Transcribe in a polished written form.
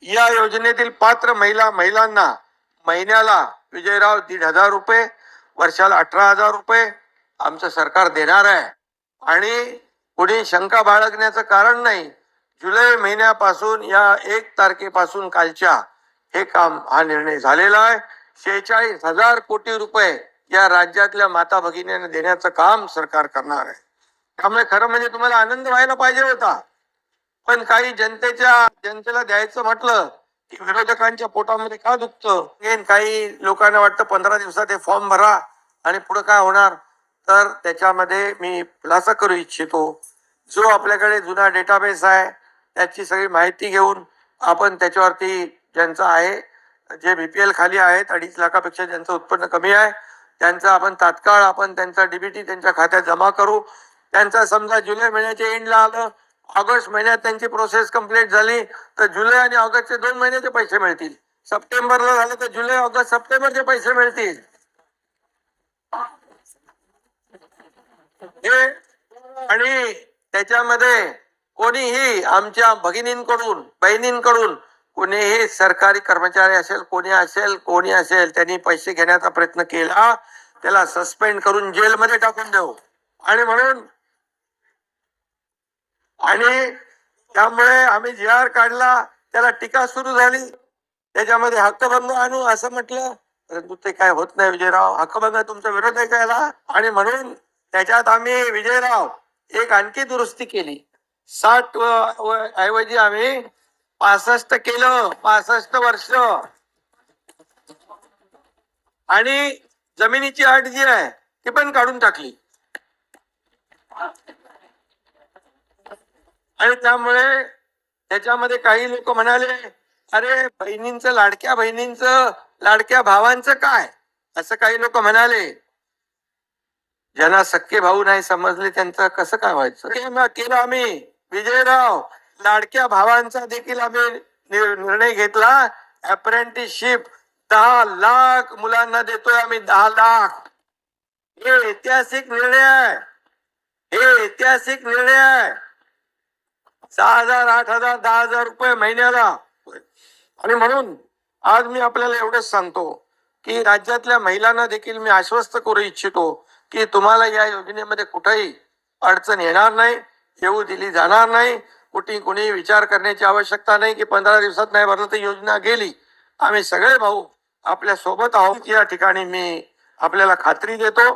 या योजनेतील पात्र महिलांना महिन्याला विजयराव 1,500 रुपये, वर्षाला 18,000 रुपये आमचं सरकार देणार आहे. आणि कोणी शंका बाळगण्याचं कारण नाही. जुलै महिन्यापासून या 1 तारखेपासून कालच्या हे काम हा निर्णय झालेला आहे. 46,000 कोटी रुपये या राज्यातल्या माता भगिनींना देण्याचं काम सरकार करणार आहे. त्यामुळे खरं म्हणजे तुम्हाला आनंद व्हायला पाहिजे होता, पण काही जनतेला द्यायचं म्हटलं की विरोधकांच्या पोटामध्ये का दुखतं. काही लोकांना वाटतं 15 दिवसात हे फॉर्म भरा आणि पुढे काय होणार. तर त्याच्यामध्ये मी खुलासा करू इच्छितो. जो आपल्याकडे जुना डेटाबेस आहे त्याची सगळी माहिती घेऊन आपण त्याच्यावरती ज्यांचं आहे, जे बीपीएल खाली आहेत, 2.5 लाखापेक्षा ज्यांचं उत्पन्न कमी आहे, त्यांचं आपण तात्काळ त्यांचा डीबीटी त्यांच्या खात्यात जमा करू. त्यांचा समजा जुलै महिन्याच्या एंडला आलं, ऑगस्ट महिन्यात त्यांची प्रोसेस कंप्लीट झाली तर जुलै आणि ऑगस्टचे 2 महिन्याचे पैसे मिळतील. सप्टेंबरला झालं तर जुलै ऑगस्ट सप्टेंबरचे पैसे मिळतील. हे आणि त्याच्यामध्ये कोणीही आमच्या भगिनींकडून बहिणींकडून कोणीही सरकारी कर्मचारी असेल, कोणी असेल त्यांनी पैसे घेण्याचा प्रयत्न केला, त्याला सस्पेंड करून जेलमध्ये टाकून देऊ. आणि म्हणून त्यामुळे आम्ही जी.आर. काढला, त्याला टीका सुरू झाली, त्याच्यामध्ये हक्कभंग आणू असं म्हटलं, परंतु ते काय होत नाही. विजयराव, हक्कभंग तुमचा विरोध आहे त्याला. आणि म्हणून त्याच्यात आम्ही विजयराव एक आणखी दुरुस्ती केली. 60 ऐवजी आम्ही 65 केलं. 65 वर्ष. आणि जमिनीची अट जी आहे ती पण काढून टाकली. आणि त्यामुळे त्याच्यामध्ये काही लोक म्हणाले, अरे बहिणींचं, लाडक्या भावांचं काय, असं काही लोक म्हणाले. ज्यांना सख्खे भाऊ नाही समजले त्यांचं कसं काय व्हायचं. केलं आम्ही विजयराव, लाडक्या भावांचा देखील आम्ही निर्णय घेतला. अप्रेंटिसशिप 10 लाख मुलांना देतोय आम्ही. 10 लाख. हे ऐतिहासिक निर्णय आहे. 6,000, 8,000, 10,000 रुपये महिन्याला. आणि म्हणून आज मी आपल्याला एवढंच सांगतो की राज्यातल्या महिलांना देखील मी आश्वस्त करू इच्छितो की तुम्हाला या योजनेमध्ये कुठेही अडचण येणार नाही, येऊ दिली जाणार नाही. कोणी विचार करण्याची आवश्यकता नाही की 15 दिवसात नाही भरलं तर योजना गेली. आम्ही सगळे भाऊ आपल्या सोबत आहोत या ठिकाणी मी आपल्याला खात्री देतो.